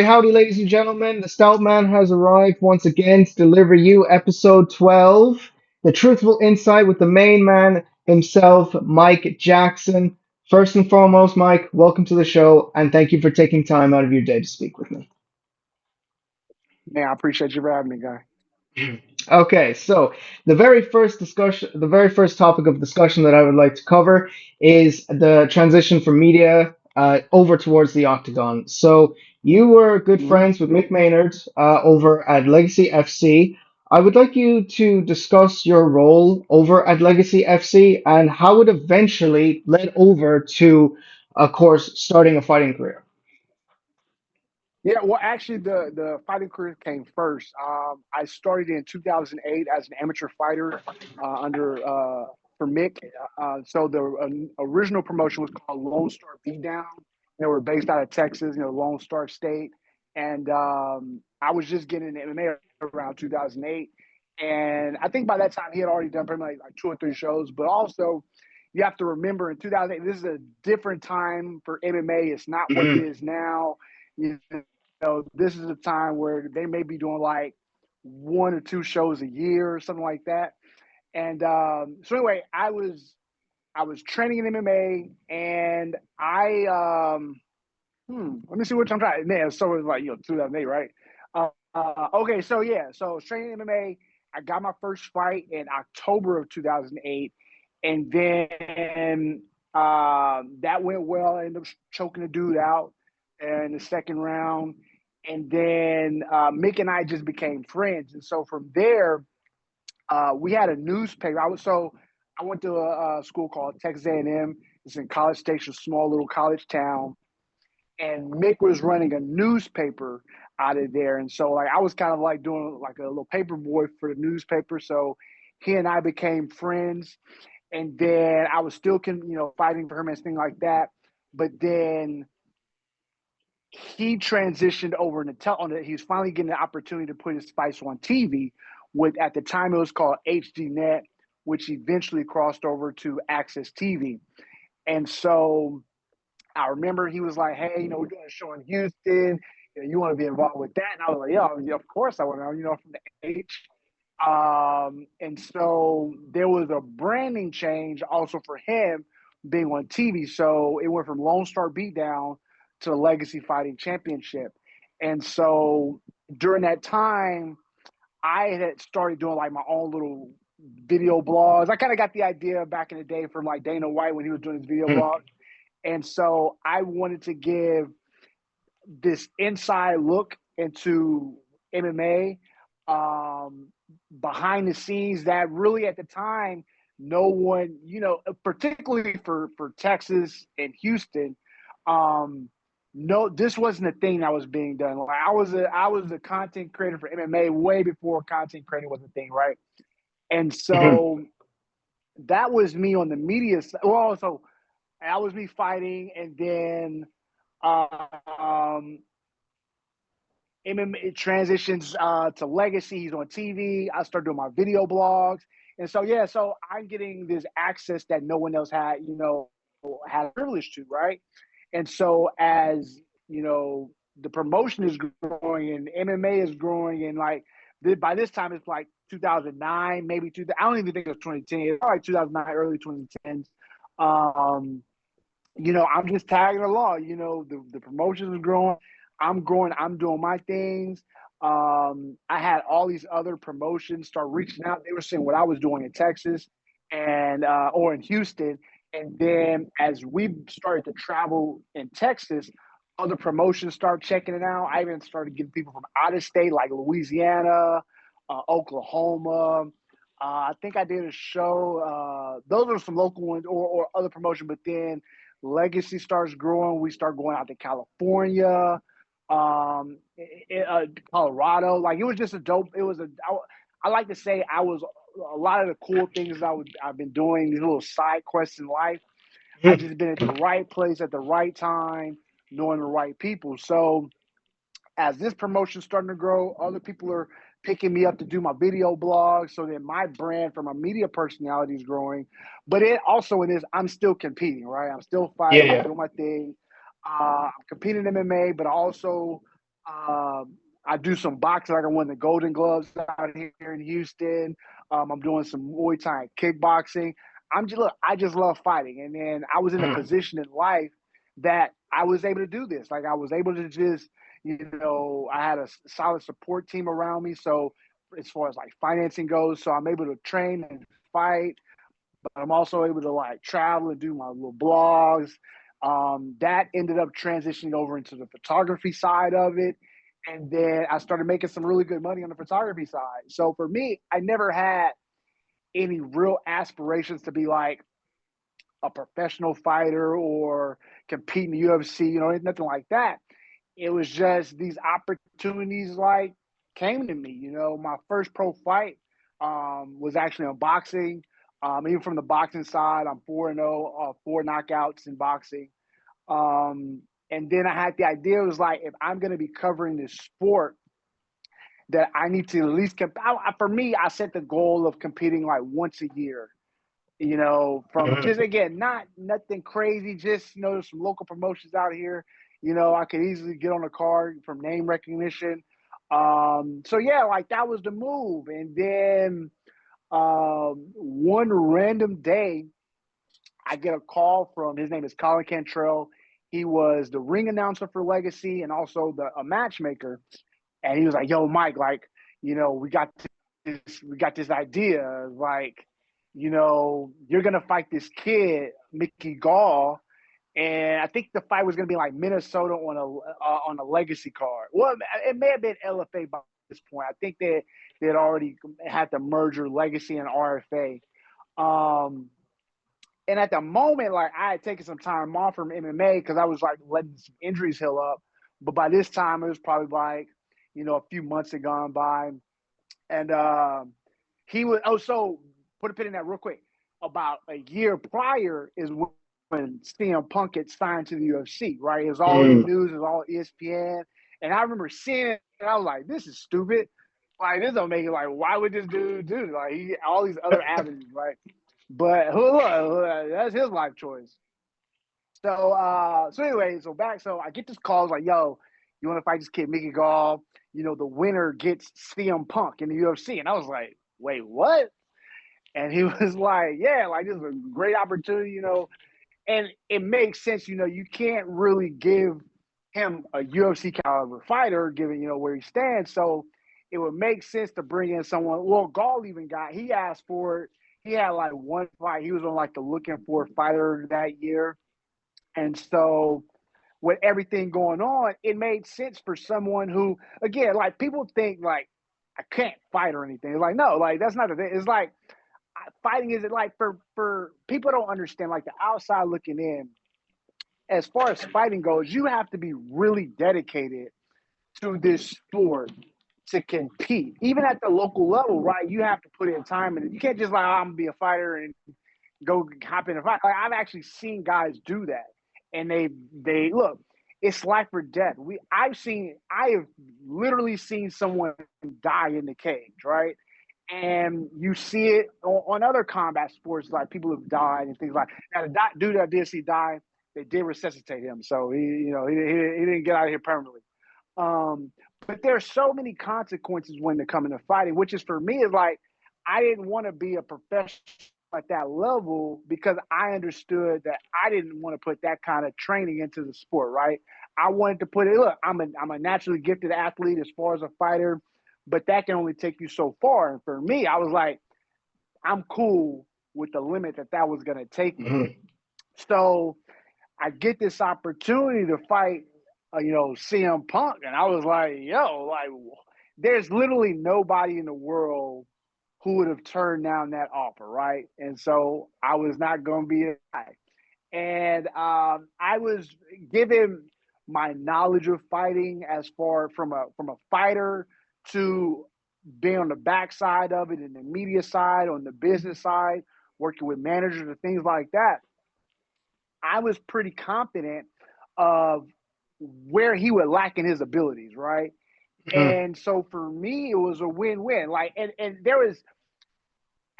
Howdy, ladies and gentlemen. The Stout Man has arrived once again to deliver you episode 12, the Truthful Insight with the main man himself, Mike Jackson. First and foremost, Mike, welcome to the show, and thank you for taking time out of your day to speak with me. Man, I appreciate you for having me, guy. Okay, so the very first topic of discussion that I would like to cover is the transition from media over towards the octagon. So you were good hmm friends with Mick Maynard over at Legacy FC. I would like you to discuss your role over at Legacy FC and how it eventually led over to, of course, starting a fighting career. Yeah, well, actually, the fighting career came first. I started in 2008 as an amateur fighter under for Mick. So the original promotion was called Lone Star Beatdown. They were based out of Texas, Lone Star State, and I was just getting into MMA around 2008. And I think by that time he had already done pretty much like two or three shows. But also, you have to remember in 2008, this is a different time for MMA. It's not what it is now. You this is a time where they may be doing like one or two shows a year or something like that. And so anyway, I was training in MMA, and let me see which I'm trying. Man, so it was like 2008, right? Okay, so yeah, so I was training in MMA. I got my first fight in October of 2008, and then that went well. I ended up choking the dude out in the second round, and then Mick and I just became friends. And so from there, we had a newspaper. I went to a school called Texas A&M. It's in College Station, small little college town, and Mick was running a newspaper out of there. And so like I was kind of like doing like a little paper boy for the newspaper. So he and I became friends. And then I was still fighting for him and things like that. But then he transitioned over to he's finally getting the opportunity to put his fights on TV with at the time it was called HDNet, which eventually crossed over to Access TV. And so I remember he was like, "Hey, we're doing a show in Houston. You want to be involved with that?" And I was like, "Yeah, of course I want to." From the H. And so there was a branding change also for him being on TV. So it went from Lone Star Beatdown to the Legacy Fighting Championship. And so during that time, I had started doing like my own little video blogs. I kind of got the idea back in the day from like Dana White when he was doing his video blog. And so I wanted to give this inside look into MMA, um, behind the scenes that really at the time, no one, particularly for Texas and Houston, um, no, this wasn't a thing that was being done. Like I was a content creator for MMA way before content creating was a thing, right? And so that was me on the media side. Well, so that was me fighting, and then um, MMA transitions to Legacy. He's on TV. I started doing my video blogs, and so yeah, so I'm getting this access that no one else had privilege to, right? And so as the promotion is growing and MMA is growing, and like by this time it's like 2009, maybe two. I don't even think it was 2010. It's probably 2009, early 2010s. Um, I'm just tagging along. The promotions is growing. I'm growing. I'm doing my things. I had all these other promotions start reaching out. They were seeing what I was doing in Texas and or in Houston. And then as we started to travel in Texas, other promotions start checking it out. I even started getting people from out of state, like Louisiana, Oklahoma. I think I did a show. Those are some local ones or other promotion. But then Legacy starts growing. We start going out to California, Colorado. Like it was just a dope. It was I like to say I was a lot of the cool things I've been doing. These little side quests in life. I just been at the right place at the right time, knowing the right people. So as this promotion starting to grow, other people are picking me up to do my video blog. So then my brand from a media personality is growing. But it also in this, I'm still competing, right? I'm still Yeah, fighting, yeah. doing my thing. I'm competing in MMA, but also I do some boxing. Like I won the Golden Gloves out here in Houston. I'm doing some Muay Thai and kickboxing. I just love fighting. And then I was in a Mhm. position in life that I was able to do this. Like I was able to just, I had a solid support team around me. So as far as like financing goes, so I'm able to train and fight, but I'm also able to like travel and do my little blogs. That ended up transitioning over into the photography side of it. And then I started making some really good money on the photography side. So for me, I never had any real aspirations to be like a professional fighter or compete in the UFC, nothing like that. It was just these opportunities like came to me. My first pro fight was actually in boxing. Even from the boxing side, I'm 4-0, four knockouts in boxing. And then I had the idea, it was like, if I'm going to be covering this sport, that I need to at least for me, I set the goal of competing like once a year. From Mhm. just again, not nothing crazy, just there's some local promotions out here. I could easily get on a card from name recognition. So yeah, like that was the move. And then one random day, I get a call from his name is Colin Cantrell. He was the ring announcer for Legacy and also a matchmaker. And he was like, "Yo, Mike, like, we got this idea, like, you're gonna fight this kid, Mickey Gall, and I think the fight was gonna be like Minnesota on a Legacy card. Well, it may have been LFA by this point. I think they had already had the merger Legacy and RFA. Um, and at the moment, like I had taken some time off from MMA because I was like letting some injuries heal up. But by this time, it was probably like, a few months had gone by. And he was, oh, so put a pin in that real quick. About a year prior is when CM Punk had signed to the UFC, right? It was all in the Mhm. news, it was all ESPN. And I remember seeing it, and I was like, this is stupid. Like, this don't make it like, why would this dude do it? Like, all these other avenues, right? But look, that's his life choice. So anyway, so I get this call, it's like, yo, you want to fight this kid, Mickey Gall? The winner gets CM Punk in the UFC. And I was like, wait, what? And he was like, yeah, like this is a great opportunity, and it makes sense, you can't really give him a UFC caliber fighter, given, where he stands. So it would make sense to bring in someone. Well, Gall even he asked for it. He had like one fight. He was on like the looking for fighter that year. And so with everything going on, it made sense for someone who, again, like people think like I can't fight or anything. It's like, no, like that's not the thing. It's like fighting is it like for people don't understand, like the outside looking in, as far as fighting goes, you have to be really dedicated to this sport to compete. Even at the local level, right? You have to put in time and you can't just like, oh, I'm gonna be a fighter and go hop in a fight. Like, I've actually seen guys do that, and they look. It's life or death. I have literally seen someone die in the cage, right? And you see it on other combat sports, like people have died and things like. Now the dude that I did see die, they did resuscitate him, so he didn't get out of here permanently. Um, but there's so many consequences when they come into fighting, which is for me is like I didn't want to be a professional at that level because I understood that I didn't want to put that kind of training into the sport, right? I wanted to put it. Look, I'm a naturally gifted athlete as far as a fighter, but that can only take you so far. And for me, I was like, I'm cool with the limit that was going to take me. Mhm. So I get this opportunity to fight, CM Punk, and I was like, yo, like, there's literally nobody in the world who would have turned down that offer, right? And so I was not going to be a guy. And I was given my knowledge of fighting as far from a fighter to being on the backside of it, and the media side, on the business side, working with managers and things like that. I was pretty confident of where he would lack in his abilities, right? Mhm. And so for me, it was a win-win. Like, and there is,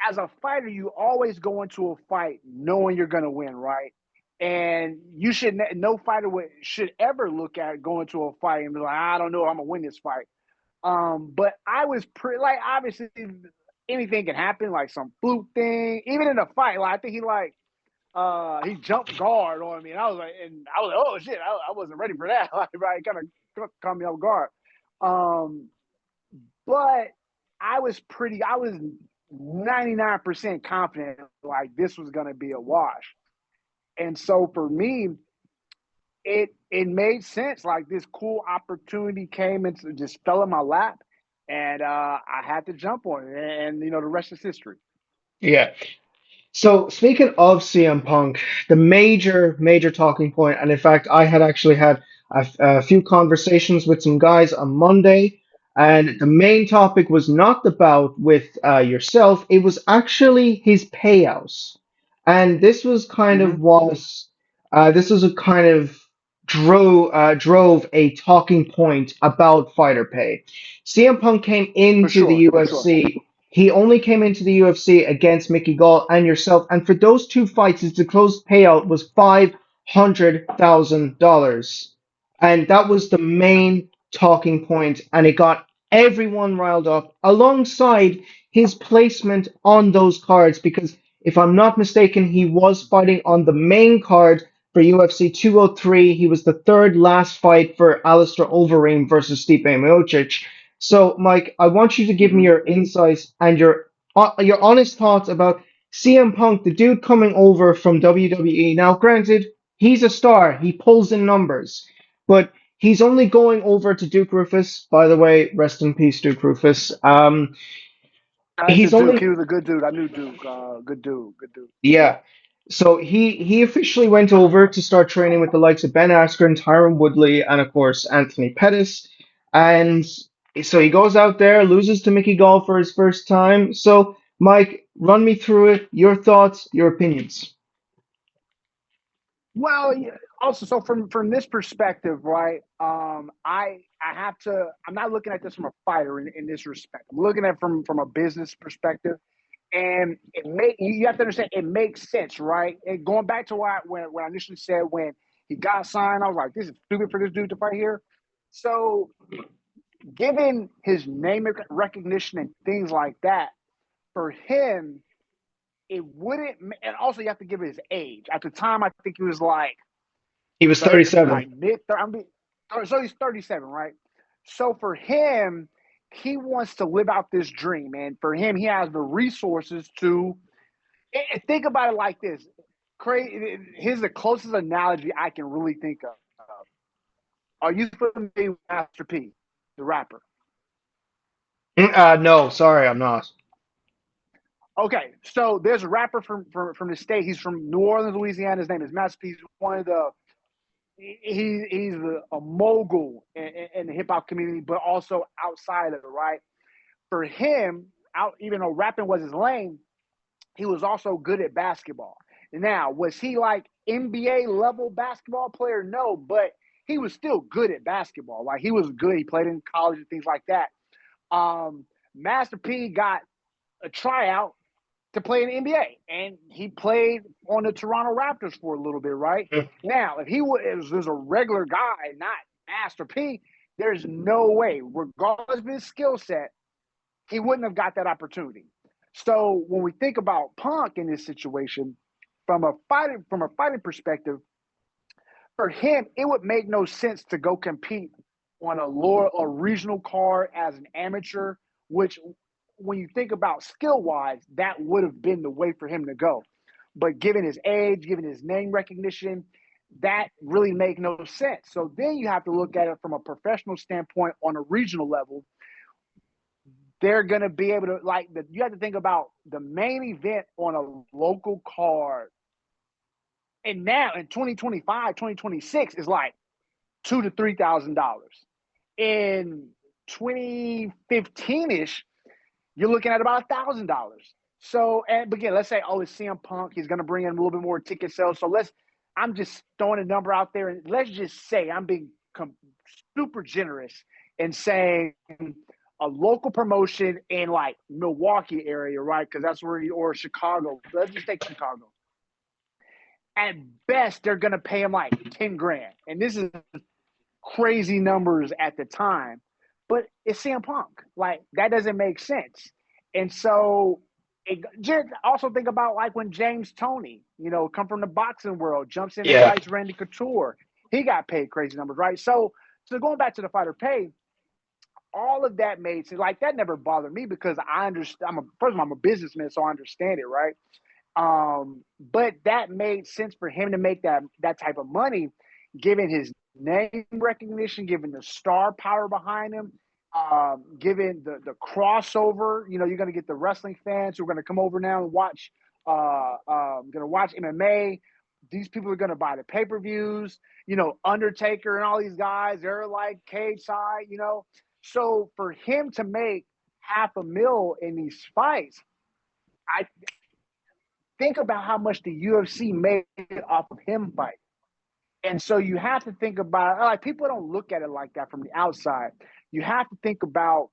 as a fighter, you always go into a fight knowing you're going to win, right? And you should no fighter should ever look at going to a fight and be like, I don't know, I'm gonna win this fight. But I was pretty like obviously anything can happen, like some fluke thing, even in a fight. Like I think he jumped guard on me, and I was like, oh shit, I wasn't ready for that. Like, right, kind of caught me off guard. Um, but I was 99% confident like this was gonna be a wash. And so for me, it made sense. Like this cool opportunity came and just fell in my lap, and I had to jump on it. And the rest is history. Yeah. So speaking of CM Punk, the major talking point, and in fact, I had actually had a few conversations with some guys on Monday, and the main topic was not the bout with yourself. It was actually his payouts, and this was kind Mm-hmm. of was this was a kind of drove a talking point about fighter pay. CM Punk came For into the sure, for sure. UFC. He only came into the UFC against Mickey Gall and yourself, and for those two fights, his disclosed payout was $500,000, and that was the main talking point, and it got everyone riled up, alongside his placement on those cards. Because if I'm not mistaken, he was fighting on the main card for UFC 203. He was the third last fight for Alistair Overeem versus Stipe Miocic. So, Mike, I want you to give me Mm-hmm. your insights and your honest thoughts about CM Punk, the dude coming over from WWE. Now, granted, he's a star. He pulls in numbers, but he's only going over to Duke Rufus. By the way, rest in peace, Duke Rufus. Shout out to He's Duke. only He was a good dude. I knew Duke. Good dude. Good dude. Yeah. So he officially went over to start training with the likes of Ben Askren, Tyron Woodley, and of course Anthony Pettis. And so he goes out there, loses to Mickey Gall for his first time. So Mike, run me through it. Your thoughts, your opinions. Well, yeah, also, so from this perspective, right? I have to. I'm not looking at this from a fighter in this respect. I'm looking at it from a business perspective, and you have to understand it makes sense, right? And going back to why when I initially said when he got signed, I was like, this is stupid for this dude to fight here. So, given his name recognition and things like that, for him, it wouldn't. And also, you have to give it his age. At the time, I think he was like He was 30, 37. like mid. So he's 37, right? So for him, he wants to live out this dream, and for him, he has the resources to. And think about it like this. Crazy. Here's the closest analogy I can really think of. Are you familiar with Master P, the rapper? No, sorry, I'm not. Okay, so there's a rapper from the state. He's from New Orleans, Louisiana. His name is Master P. He's one of the he's a mogul in the hip hop community, but also outside of it, right? For him, out even though rapping was his lane, he was also good at basketball. Now, was he like NBA level basketball player? No, but he was still good at basketball. Like he was good. He played in college and things like that. Master P got a tryout to play in the NBA, and he played on the Toronto Raptors for a little bit, right? Now, if he was a regular guy, not Master P, there's no way, regardless of his skill set, he wouldn't have got that opportunity. So when we think about Punk in this situation, from a fighting perspective, for him, it would make no sense to go compete on a regional card as an amateur, which when you think about skill wise, that would have been the way for him to go. But given his age, given his name recognition, that really make no sense. So then you have to look at it from a professional standpoint on a regional level. They're going to be able to you have to think about the main event on a local card. And now in 2025, 2026 is like $2,000 to $3,000. In 2015-ish, you're looking at about $1,000. So, and again, let's say, oh, it's CM Punk. He's going to bring in a little bit more ticket sales. So I'm just throwing a number out there, and let's just say I'm being super generous in saying a local promotion in like Milwaukee area, right? Because that's where or Chicago. Let's just take Chicago. at best they're gonna pay him like 10 grand, and this is crazy numbers at the time, but it's CM Punk. Like that doesn't make sense. And so just also think about like when James Toney, come from the boxing world, jumps in and Yeah. fights Randy Couture. He got paid crazy numbers, right? So going back to the fighter pay, all of that made sense. Like that never bothered me because I understand. First of all, I'm a businessman, so I understand it, right? But that made sense for him to make that type of money, given his name recognition, given the star power behind him, given the crossover. You're going to get the wrestling fans who are going to come over now and watch. Going to watch MMA. These people are going to buy the pay per views. Undertaker and all these guys, they're like cage side. So for him to make half a mil in these fights, I think about how much the UFC made off of him fighting. And so you have to think about like people don't look at it like that from the outside. You have to think about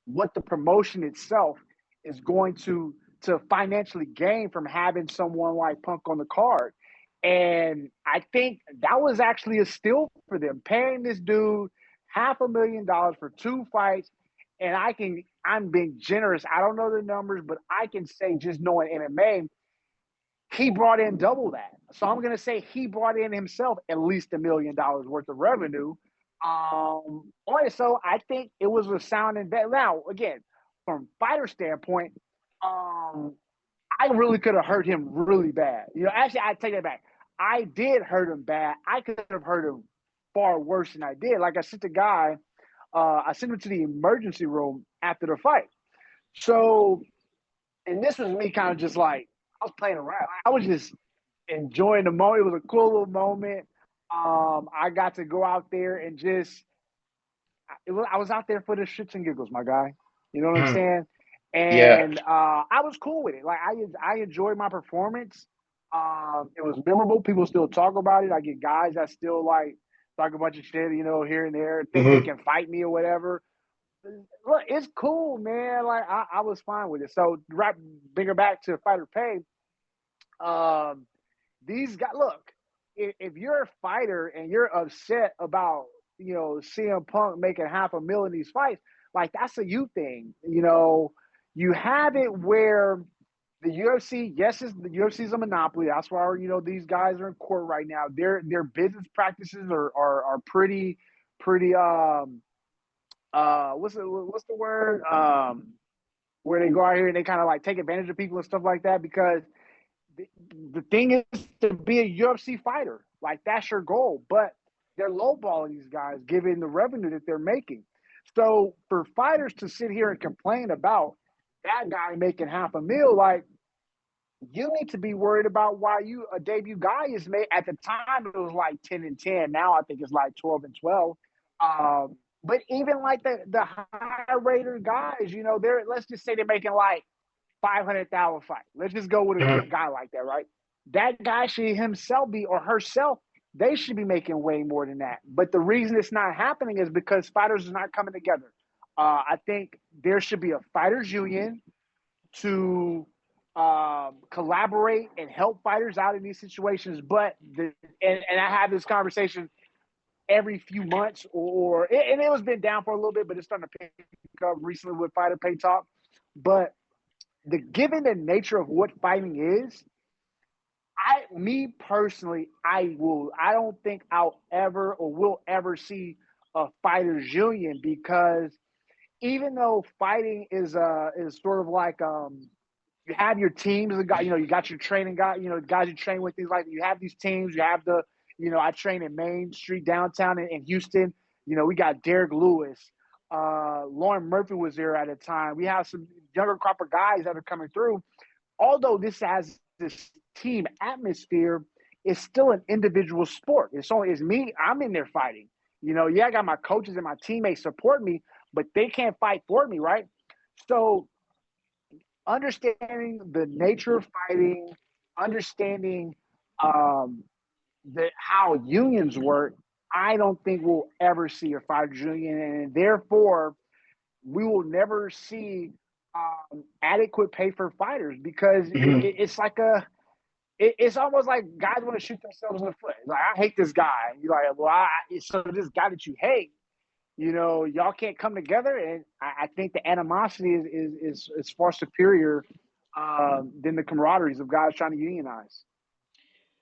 what the promotion itself is going to financially gain from having someone like Punk on the card. And I think that was actually a steal for them, paying this dude $500,000 for 2 fights. And I'm being generous. I don't know the numbers, but I can say just knowing MMA, he brought in double that. So I'm going to say he brought in himself at least $1 million worth of revenue. So I think it was a sound investment. Now, again, from fighter standpoint, I really could have hurt him really bad. Actually, I take that back. I did hurt him bad. I could have hurt him far worse than I did. Like I sent him to the emergency room after the fight. So, and this was me kind of just like, I was playing around. I was just enjoying the moment. It was a cool little moment. I got to go out there and I was out there for the shits and giggles, my guy. You know what I'm Mhm. saying? Yeah. And I was cool with it. Like I enjoyed my performance. It was memorable. People still talk about it. I get guys that still like talk a bunch of shit, here and there, think they Hmm. can fight me or whatever. Look, it's cool, man. Like I was fine with it. So right, bring her back to fighter pay. Um, these guys, look, if you're a fighter and you're upset about CM Punk making $500,000 in these fights, like that's a you thing. You have it where the UFC, yes, the UFC is a monopoly. That's why these guys are in court right now. Their business practices are pretty what's the word where they go out here and they kind of like take advantage of people and stuff like that because the thing is to be a UFC fighter. Like that's your goal, but they're lowballing these guys given the revenue that they're making. So for fighters to sit here and complain about that guy making $500,000, like you need to be worried about why a debut guy is made. At the time, it was like 10-10. Now I think it's like 12-12. But even like the high rated guys, they're let's just say they're making like 500,000 fight. Let's just go with a Hmm. guy like that, right? That guy should himself be or herself. They should be making way more than that. But the reason it's not happening is because fighters are not coming together. I think there should be a fighters union to collaborate and help fighters out in these situations. And I have this conversation every few months, and it was been down for a little bit, but it's starting to pick up recently with fighter pay talk. But given the nature of what fighting is, me personally, I don't think I'll ever or will ever see a fighters union because even though fighting is sort of like you have your teams, you got your training guy, guys you train with these like you have these teams, you have I train in Main Street downtown in Houston. We got Derek Lewis, Lauren Murphy was there at a time. We have some younger crop of guys that are coming through. Although this has this team atmosphere, it's still an individual sport. It's me. I'm in there fighting. I got my coaches and my teammates support me, but they can't fight for me, right? So understanding the nature of fighting, understanding um, how unions work, I don't think we'll ever see a fighters union, and therefore we will never see adequate pay for fighters because Hmm. it's like a it's almost like guys want to shoot themselves in the foot. Like, I hate this guy. You're like, well, so this guy that you hate, y'all can't come together. And I think the animosity is far superior than the camaraderies of guys trying to unionize.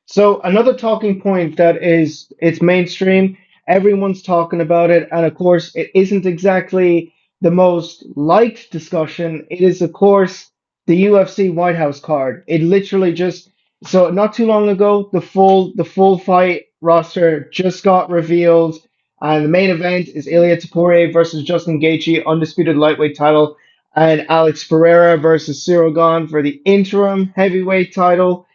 So another talking point that is it's mainstream, everyone's talking about it, and of course it isn't exactly the most liked discussion. It is of course the UFC Whitehouse card. It literally just so not too long ago the full fight roster just got revealed, and the main event is Ilia Topuria versus Justin Gaethje, undisputed lightweight title, and Alex Pereira versus Cyril Gane for the interim heavyweight title.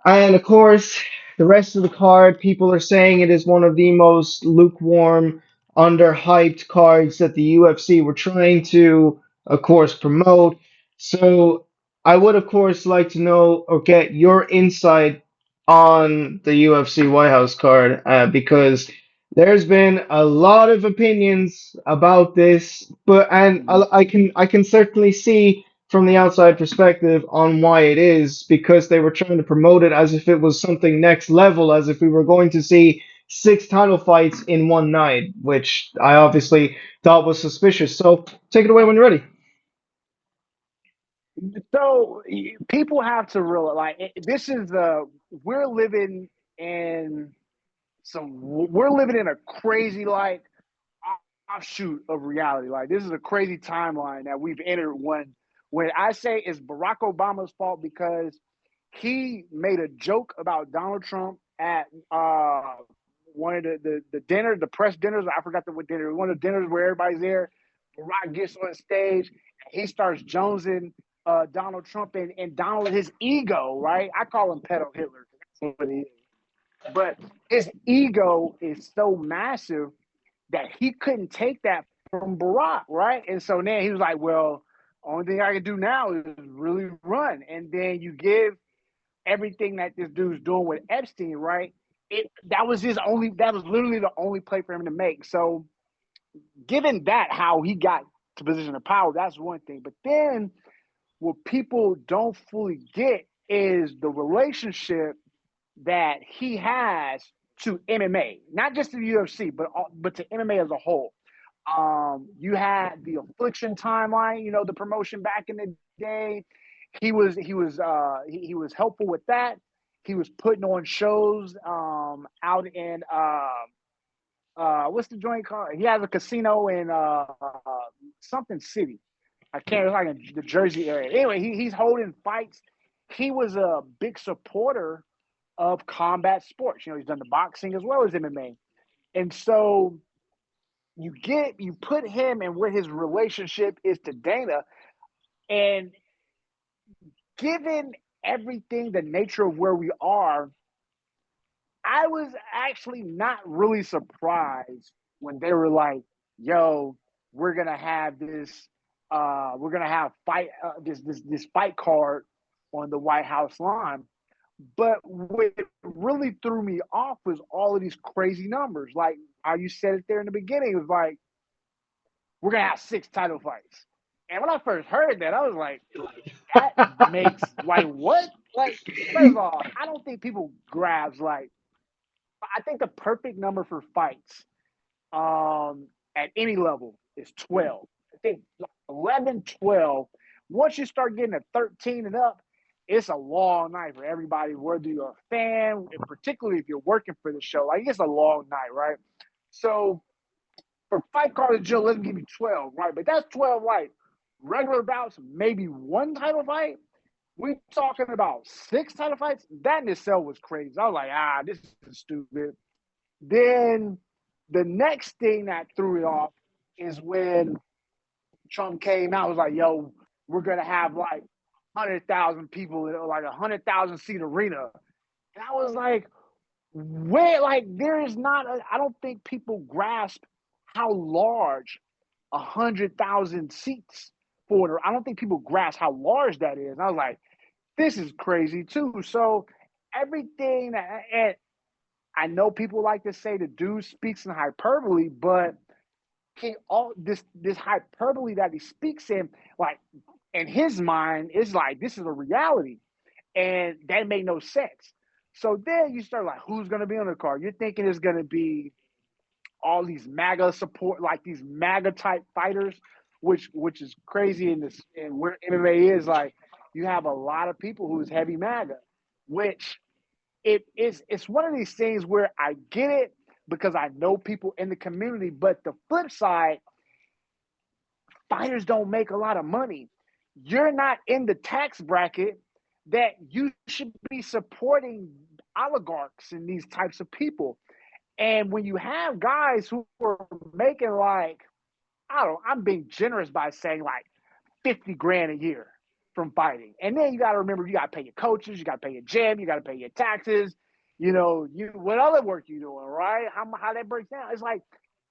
And of course, the rest of the card, people are saying it is one of the most lukewarm, underhyped cards that the UFC were trying to, of course, promote. So I would, of course, like to know or get your insight on the UFC White House card, because there's been a lot of opinions about this, but and Mhm. I can certainly see from the outside perspective on why it is because they were trying to promote it as if it was something next level, as if we were going to see six title fights in one night, which I obviously thought was suspicious. So take it away when you're ready. So people have to realize, like, this is the we're living in we're living in a crazy like offshoot of reality. Like, this is a crazy timeline that we've entered. When I say it's Barack Obama's fault because he made a joke about Donald Trump at one of the dinner, the press dinners. I forgot what dinner. One of the dinners where everybody's there. Barack gets on stage. He starts jonesing Donald Trump and Donald, his ego, right? I call him pedo Hitler. That's what he is. But his ego is so massive that he couldn't take that from Barack, right? And so then he was like, well, only thing I can do now is really run. And then you give everything that this dude's doing with Epstein, right? That was literally the only play for him to make. So given that how he got to position of power, that's one thing. But then what people don't fully get is the relationship that he has to MMA, not just to the UFC, but to MMA as a whole. You had the Affliction timeline, the promotion back in the day. He was helpful with that. He was putting on shows out in what's the joint called? He has a casino in something city. I can't. It's like in the Jersey area. Anyway, he's holding fights. He was a big supporter of combat sports. He's done the boxing as well as MMA, and so you put him and what his relationship is to Dana, and given everything, the nature of where we are, I was actually not really surprised when they were like, "Yo, we're gonna have this, we're gonna have fight this fight card on the White House line." But what really threw me off was all of these crazy numbers. Like how you said it there in the beginning, it was like, we're gonna have six title fights. And when I first heard that, I was like, that makes like what? Like, first of all, I don't think people grasp like I think the perfect number for fights at any level is 12. I think 11, 12. Once you start getting to 13 and up, it's a long night for everybody, whether you're a fan, and particularly if you're working for the show. Like, it's a long night, right? So for fight card Joe, let's give you 12, right? But that's 12 like regular bouts, maybe one title fight. We talking about six title fights. That in itself was crazy. I was like, this is stupid. Then the next thing that threw it off is when Trump came out. It was like, yo, we're gonna have like 100,000 people, like 100,000 seat arena. And I was like, where? Like, there is not. I don't think people grasp how large 100,000 seats for it. I don't think people grasp how large that is. And I was like, this is crazy too. So everything that, and I know people like to say the dude speaks in hyperbole, but all this hyperbole that he speaks in, like, in his mind, is like, this is a reality. and that made no sense. So then you start like, who's going to be on the card? You're thinking it's going to be all these MAGA support, like these MAGA type fighters, which is crazy in this and where MMA is like. You have a lot of people who's heavy MAGA, which it's one of these things where I get it because I know people in the community, but the flip side, fighters don't make a lot of money. You're not in the tax bracket that you should be supporting oligarchs and these types of people. And when you have guys who are making like, I don't, I'm being generous by saying like 50 grand a year from fighting. And then you got to remember, you got to pay your coaches, you got to pay your gym, you got to pay your taxes, what other work you doing, right? How that breaks down. It's like,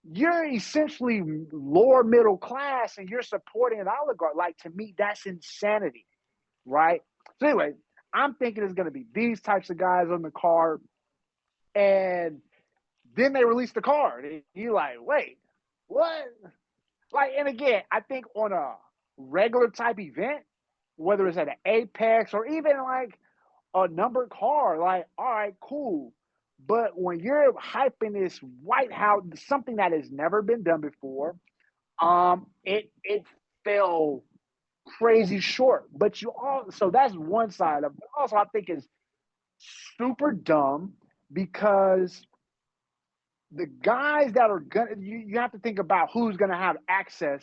you're essentially lower middle class and you're supporting an oligarch. Like, to me, that's insanity, right? So anyway, I'm thinking it's going to be these types of guys on the card. And then they release the card. And you're like, wait, what? Like, and again, I think on a regular type event, whether it's at an Apex or even like a numbered card, like, all right, cool. But when you're hyping this Whitehouse, something that has never been done before, it fell crazy short. But you all, so that's one side of it. Also, I think is super dumb because the guys that are gonna, you have to think about who's gonna have access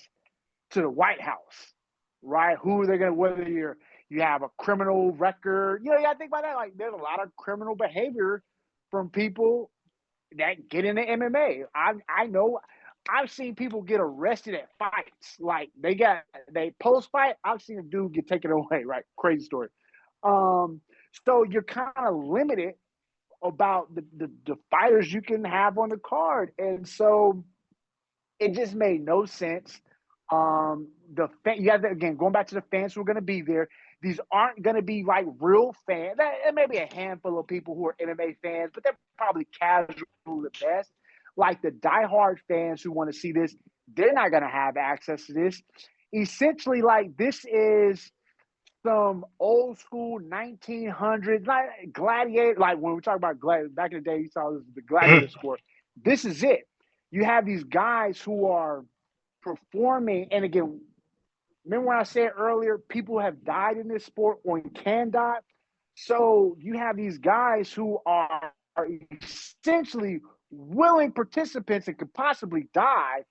to the White House, right? Who are they going to, whether you have a criminal record, you got to think about that. Like, there's a lot of criminal behavior from people that get into MMA. I know I've seen people get arrested at fights. Like, they post fight, I've seen a dude get taken away, right? Crazy story. Um, so you're kind of limited about the fighters you can have on the card. And so it just made no sense. You have to, again, going back to the fans who are going to be there. These aren't going to be like real fans. There may be a handful of people who are MMA fans, but they're probably casual at best. Like the diehard fans who want to see this, they're not going to have access to this. Essentially, like this is some old school 1900s, like gladiator. Like when we talk about gladiator, back in the day, you saw this, the gladiator sport. This is it. You have these guys who are performing, and again, remember when I said earlier, people have died in this sport or can die. So you have these guys who are essentially willing participants and could possibly die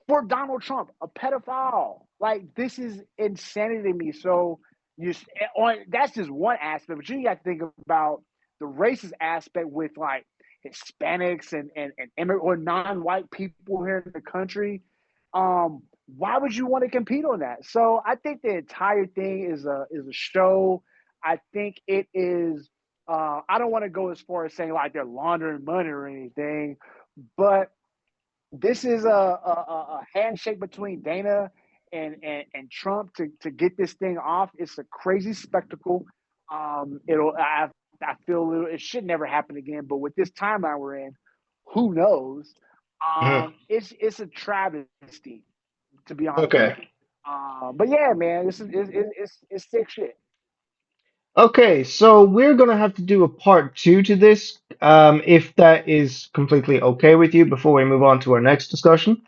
for Donald Trump, a pedophile. Like, this is insanity to me. So you that's just one aspect, but you got to think about the racist aspect with like Hispanics and or non-white people here in the country. Why would you want to compete on that? So I think the entire thing is a show. I think it is. I don't want to go as far as saying like they're laundering money or anything, but this is a handshake between Dana and Trump to get this thing off. It's a crazy spectacle. I feel it should never happen again. But with this timeline we're in, who knows? It's a travesty, to be honest with Okay. you. But yeah, man, it's sick shit. Okay, so we're gonna have to do a part two to this, if that is completely okay with you before we move on to our next discussion.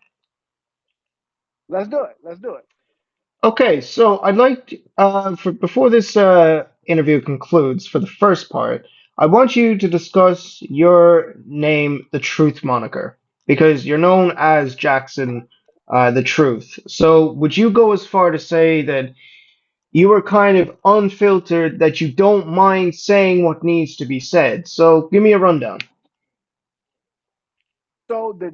Let's do it. Let's do it. Okay, so I'd like for before this interview concludes, for the first part, I want you to discuss your name, the Truth moniker, because you're known as Jackson, the Truth. So would you go as far to say that you are kind of unfiltered, that you don't mind saying what needs to be said? So give me a rundown. So the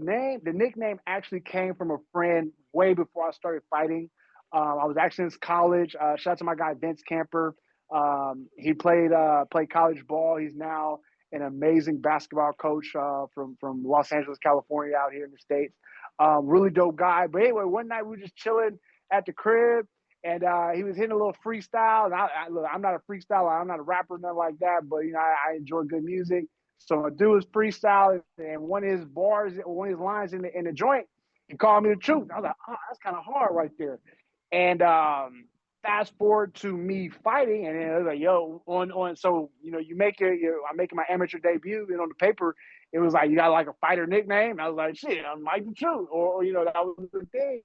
nickname actually came from a friend way before I started fighting. I was actually in college. Shout out to my guy Vince Camper. He played college ball. He's now an amazing basketball coach from Los Angeles, California, out here in the states. Really dope guy. But anyway, one night we were just chilling at the crib, and he was hitting a little freestyle. And look, I'm not a freestyler. I'm not a rapper, nothing like that. But I enjoy good music. So a dude was freestyling, and one of his bars, one of his lines in the joint, he called me the truth. I was like, oh, that's kind of hard right there. And fast forward to me fighting, and then it was like, yo, on. So you make it. I'm making my amateur debut, and on the paper, it was like you got like a fighter nickname. I was like, shit, I'm Mike the Truth, or that was the thing,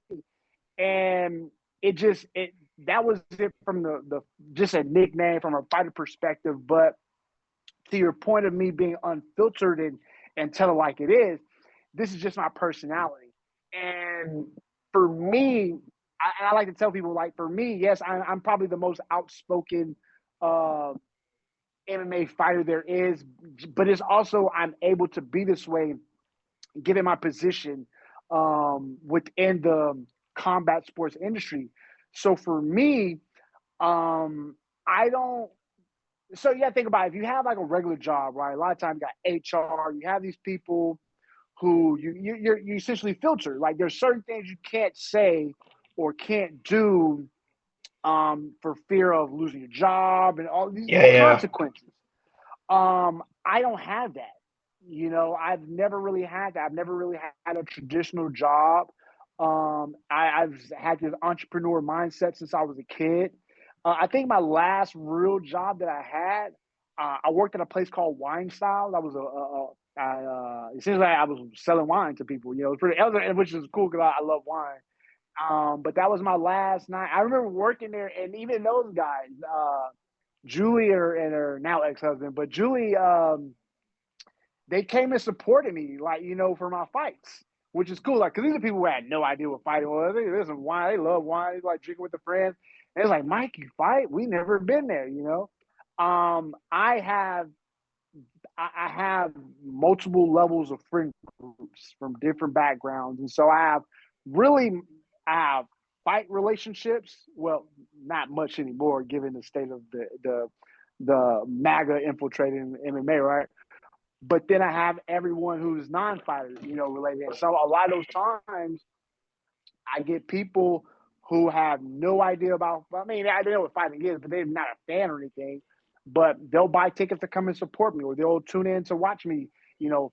and it just it that was it from the just a nickname from a fighter perspective. But to your point of me being unfiltered and tell it like it is, this is just my personality. And for me, I like to tell people, like, for me, yes, I'm probably the most outspoken uh, MMA fighter there is, but it's also I'm able to be this way given my position within the combat sports industry. So for me, I don't. So yeah, think about it. If you have like a regular job, right? A lot of times you got HR. You have these people who you essentially filter. Like there's certain things you can't say or can't do for fear of losing your job and all these Yeah, yeah. consequences. I don't have that. I've never really had that. I've never really had a traditional job. I've had this entrepreneur mindset since I was a kid. I think my last real job that I had, I worked at a place called Wine Style. That was it seems like I was selling wine to people. It's pretty, which is cool because I love wine. But that was my last night. I remember working there, and even those guys, Julie and her now ex husband, but Julie, they came and supported me, like for my fights, which is cool. Like, cause these are people who had no idea what fighting was. They listen wine, they love wine. They like drinking with the friends. And it's like, Mike, you fight? We never been there. I have I have multiple levels of friend groups from different backgrounds, and so really I have fight relationships. Well, not much anymore, given the state of the MAGA infiltrating MMA, right? But then I have everyone who's non-fighters, related. So a lot of those times, I get people who have no idea about. I mean, I know what fighting is, but they're not a fan or anything. But they'll buy tickets to come and support me, or they'll tune in to watch me,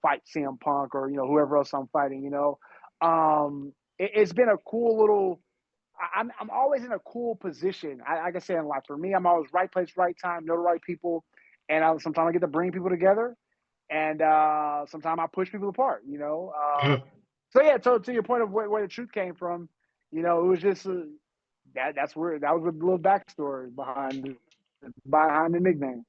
fight CM Punk or whoever else I'm fighting. It's been a cool little. I'm always in a cool position. Like I said in life, for me, I'm always right place, right time, know the right people, and sometimes I get to bring people together, and sometimes I push people apart. So yeah, so to your point of where the truth came from, it was just that was a little backstory behind the nickname.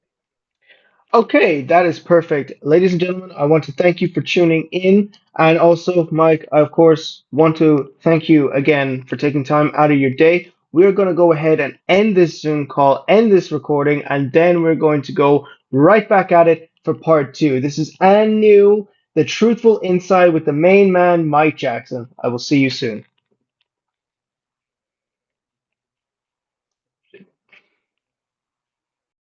Okay, that is perfect. Ladies and gentlemen, I want to thank you for tuning in. And also, Mike, I of course want to thank you again for taking time out of your day. We're going to go ahead and end this Zoom call, end this recording, and then we're going to go right back at it for part two. This is and new, the truthful insight with the main man, Mike Jackson. I will see you soon.